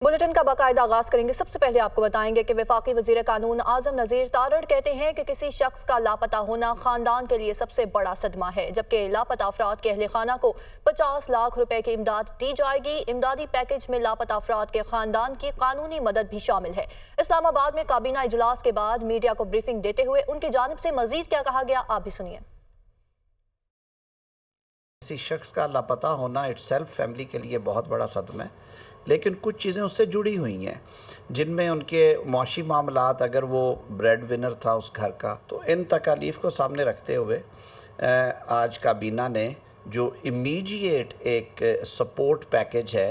Bulletin का बाकायदा आगाज करेंगे। सबसे पहले आपको बताएंगे कि वफाकी वजीर कानून आजम नज़ीर तारड़ कहते हैं कि किसी शख्स का लापता होना खानदान के लिए सबसे बड़ा सदमा है, जबकि लापता अफराद के अहले खाना को 50 लाख रुपए की इमदाद दी जाएगी। इमदादी पैकेज में लापता अफराद के खानदान की कानूनी मदद भी शामिल है। इस्लामाबाद में काबीना इजलास के बाद मीडिया को ब्रीफिंग देते हुए उनकी जानिब से मजीद क्या कहा गया, आप भी सुनिए। किसी शख्स का लापता होना इटसेल्फ फैमिली के लिए बहुत बड़ा सदमा है, लेकिन कुछ चीज़ें उससे जुड़ी हुई हैं जिनमें उनके मुआशी मामलात, अगर वो ब्रेड विनर था उस घर का, तो इन तकालीफ को सामने रखते हुए आज काबीना ने जो इमीडिएट एक सपोर्ट पैकेज है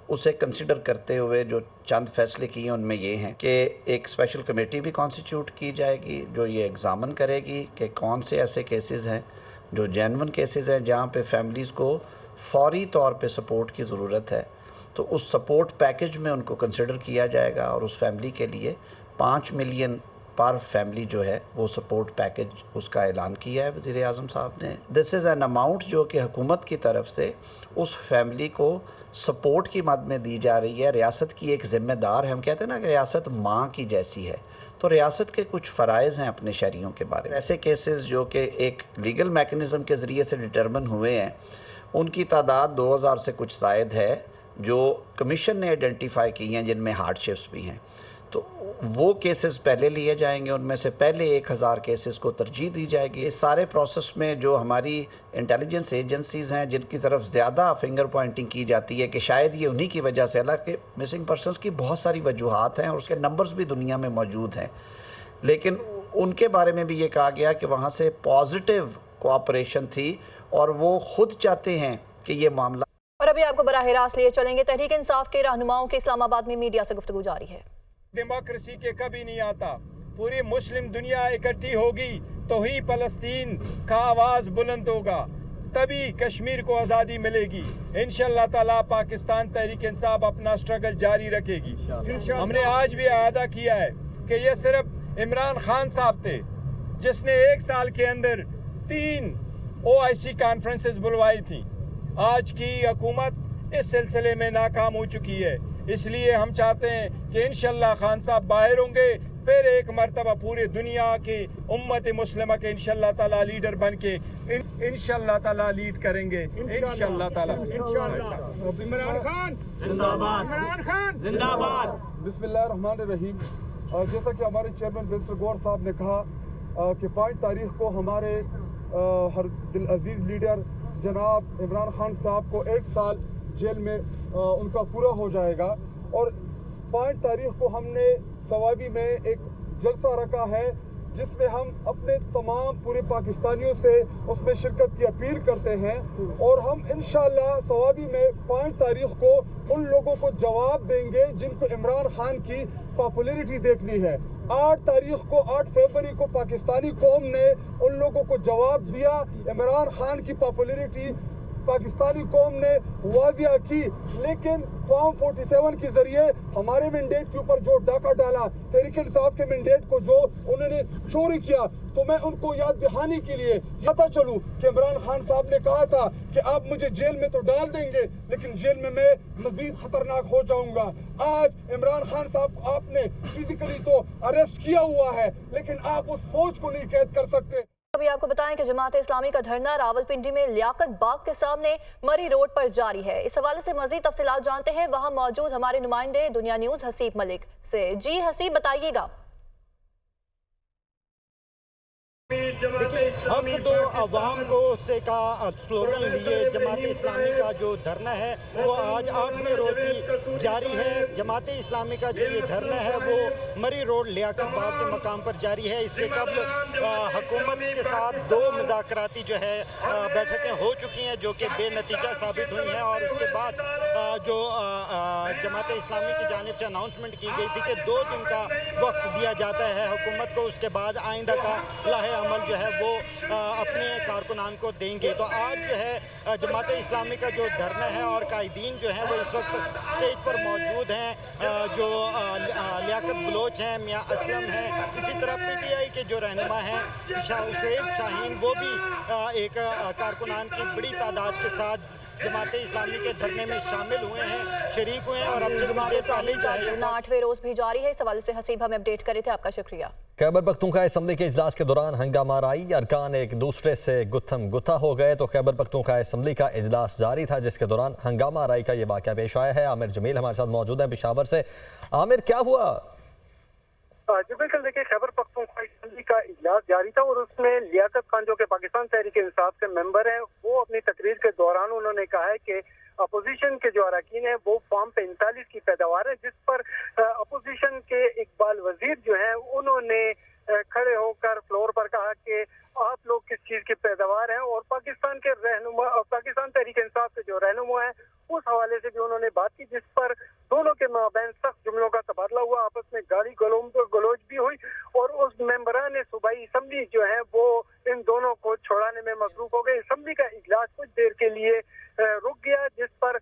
उसे कंसिडर करते हुए जो चंद फैसले किए उनमें ये हैं कि एक स्पेशल कमेटी भी कॉन्स्टिट्यूट की जाएगी जो ये एग्ज़ामिन करेगी कि कौन से ऐसे केसेस हैं जो जेन्युइन केसेस हैं जहाँ पे फैमिलीज़ को फौरी तौर पे सपोर्ट की ज़रूरत है, तो उस सपोर्ट पैकेज में उनको कंसिडर किया जाएगा और उस फैमिली के लिए 5 मिलियन पर फैमिली जो है वो सपोर्ट पैकेज उसका ऐलान किया है वज़ीर आज़म साहब ने। दिस इज़ एन अमाउंट जो कि हुकूमत की तरफ से उस फैमिली को सपोर्ट की मद में दी जा रही है। रियासत की एक ज़िम्मेदार है, हम कहते हैं ना कि रियासत माँ की जैसी है, तो रियासत के कुछ फ़राइज़ हैं अपने शहरियों के बारे में। ऐसे केसेस जो कि एक लीगल मैकेनिज़्म के ज़रिए से डिटर्मिन हुए हैं उनकी तादाद 2000 से कुछ ज़ायद है जो कमीशन ने आइडेंटिफाई की हैं जिनमें हार्डशिप्स भी हैं, तो वो केसेस पहले लिए जाएंगे। उनमें से पहले 1000 केसेस को तरजीह दी जाएगी। इस सारे प्रोसेस में जो हमारी इंटेलिजेंस एजेंसीज़ हैं जिनकी तरफ ज़्यादा फिंगर पॉइंटिंग की जाती है कि शायद ये उन्हीं की वजह से, हालांकि मिसिंग पर्सनस की बहुत सारी वजूहात हैं और उसके नंबर्स भी दुनिया में मौजूद हैं, लेकिन उनके बारे में भी ये कहा गया कि वहाँ से पॉजिटिव कोऑपरेशन थी और वो ख़ुद चाहते हैं कि ये मामला। और अभी आपको बराह रास्त लिए चलेंगे। तहरीक इंसाफ के रहनुमाओं की इस्लामाबाद में मीडिया से गुफ्तगू जारी है। डेमोक्रेसी के कभी नहीं आता, पूरी मुस्लिम दुनिया इकट्ठी होगी तो ही फलस्तीन का आवाज बुलंद होगा, तभी कश्मीर को आज़ादी मिलेगी। इंशाअल्लाह ताला पाकिस्तान तहरीक इंसाफ अपना स्ट्रगल जारी रखेगी। हमने आज भी अदा किया है कि ये सिर्फ इमरान खान साहब थे जिसने 1 साल के अंदर 3 OIC कॉन्फ्रेंसेस बुलवाई थी। आज की हुकूमत इस सिलसिले में नाकाम हो चुकी है, इसलिए हम चाहते हैं कि इंशाअल्लाह खान साहब बाहर होंगे, फिर एक मरतबा पूरे दुनिया की उम्मत मुस्लिमा के इंशाअल्लाह ताला लीडर बन के इंशाअल्लाह ताला लीड करेंगे। इंशाअल्लाह ताला। इमरान खान जिंदाबाद, इमरान खान जिंदाबाद। बिस्मिल्लाहिर्रहमानिर्रहीम। जैसा कि हमारे चेयरमैन विल्सन गौर साहब ने कहा कि 5 तारीख को हमारे हर दिल अजीज लीडर जनाब इमरान खान साहब को 1 साल जेल में उनका पूरा हो जाएगा, और 5 तारीख को हमने सवाबी में एक जलसा रखा है जिसमें हम अपने तमाम पूरे पाकिस्तानियों से उसमें शिरकत की अपील करते हैं, और हम इंशाअल्लाह सवाबी में 5 तारीख को उन लोगों को जवाब देंगे जिनको इमरान खान की पॉपुलैरिटी देखनी है। 8 तारीख को 8 फरवरी को पाकिस्तानी कौम ने उन लोगों को जवाब दिया, इमरान खान की पॉपुलैरिटी पाकिस्तानी कौम ने वाजिया की, लेकिन फॉर्म 47 के जरिए हमारे मैंडेट के ऊपर जो डाका डाला, तहरीक इंसाफ के मैंडेट को जो उन्होंने चोरी किया, तो मैं उनको याद दहानी के लिए पता चलूं कि इमरान खान साहब ने कहा था कि आप मुझे जेल में तो डाल देंगे लेकिन जेल में मैं मजीद खतरनाक हो जाऊंगा। आज इमरान खान साहब को आपने फिजिकली तो अरेस्ट किया हुआ है, लेकिन आप उस सोच को नहीं कैद कर सकते। अभी आपको बताएं कि जमात इस्लामी का धरना रावलपिंडी में लियाकत बाग के सामने मरी रोड पर जारी है। इस हवाले से मजीद तफसीलात जानते हैं वहां मौजूद हमारे नुमाइंदे दुनिया न्यूज हसीब मलिक से। जी हसीब, बताइएगा। हम तो अवाम को से का स्लोगन लिए जमात इस्लामी का जो धरना है वो आज 8वें रोज भी जारी है। जमात इस्लामी का जो ये धरना है वो मरी रोड लियाकत बाग के मकाम पर जारी है। इससे कबल हुकूमत के साथ 2 मुज़ाकराती जो है बैठकें हो चुकी हैं जो कि बेनतीजा साबित हुई हैं, और उसके बाद जो जमात इस्लामी की जानिब से अनाउंसमेंट की गई थी कि 2 दिन का वक्त दिया जाता है हुकूमत को, उसके बाद आइंदा का लाहे अमल जो है वो अपने कारकुनान को देंगे। तो आज जो है जमात इस्लामी का जो धरना है और कायदीन जो है वो इस वक्त स्टेज पर मौजूद हैं। जो لیاقت بلوچ ہیں، میاں اسلم ہیں، اسی طرح پی ٹی آئی کے جو رہنما ہیں شعیب شاہین، وہ بھی ایک کارکنان کی بڑی تعداد کے ساتھ جماعت اسلامی کے دھرنے میں شامل ہوئے ہیں، شریک ہوئے ہیں، اور اب سے جماعت اسلامی کا دھرنا 8ویں روز بھی جاری ہے۔ اس حوالے سے حسیب ہمیں اپڈیٹ کرے تھے، آپ کا شکریہ۔ خیبر پختونخوا اسمبلی کے اجلاس کے دوران ہنگامہ آرائی، ارکان ایک دوسرے سے گتھم گتھا ہو گئے تو خیبر پختونخوا اسمبلی کا اجلاس جاری تھا، جس کے دوران ہنگامہ آرائی کا یہ واقعہ پیش آیا ہے۔ عامر جمیل ہمارے ساتھ موجود ہیں پشاور سے۔ عامر، کیا ہوا؟ جی بالکل، دیکھیں خیبر پختونخوا اسمبلی کا اجلاس جاری تھا اور اس میں لیاقت خان جو کہ پاکستان تحریک انصاف کے ممبر ہیں، وہ اپنی تقریر کے دوران انہوں نے کہا ہے کہ اپوزیشن کے جو اراکین ہیں وہ فارم 45 کی پیداوار ہے، جس پر اپوزیشن کے اقبال وزیر جو ہیں انہوں نے کھڑے ہو کر فلور پر کہا کہ آپ لوگ کس چیز کی پیداوار ہیں، اور پاکستان کے رہنما، پاکستان تحریک انصاف کے جو رہنما ہیں اس حوالے سے بھی انہوں نے بات کی، جس پر دونوں کے مابین سخت جملوں کا تبادلہ ہوا، آپس میں گالی گلوچ بھی ہوئی، اور اس ممبران صوبائی اسمبلی جو ہے وہ ان دونوں کو چھوڑانے میں مصروف ہو گئے۔ اسمبلی کا اجلاس کچھ دیر کے لیے رک گیا، جس پر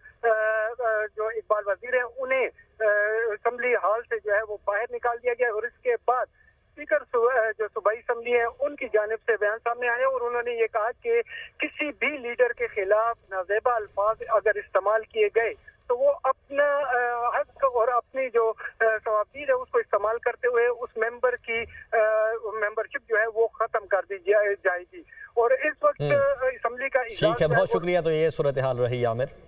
جو اقبال وزیر ہیں انہیں اسمبلی ہال سے جو ہے وہ باہر نکال دیا گیا، اور اس کے بعد اسپیکر جو صوبائی اسمبلی ہیں ان کی جانب سے بیان سامنے آئے، اور انہوں نے یہ کہا کہ کسی بھی لیڈر کے خلاف نازیبا الفاظ اگر استعمال کیے گئے تو وہ اپنا حق اور اپنی جو ثوابدید ہے اس کو استعمال کرتے ہوئے اس ممبر کی ممبرشپ جو ہے وہ ختم کر دی جائے گی۔ اور اس وقت اسمبلی کا ٹھیک ہے، بہت شکریہ۔ تو یہ صورتحال رہی عامر۔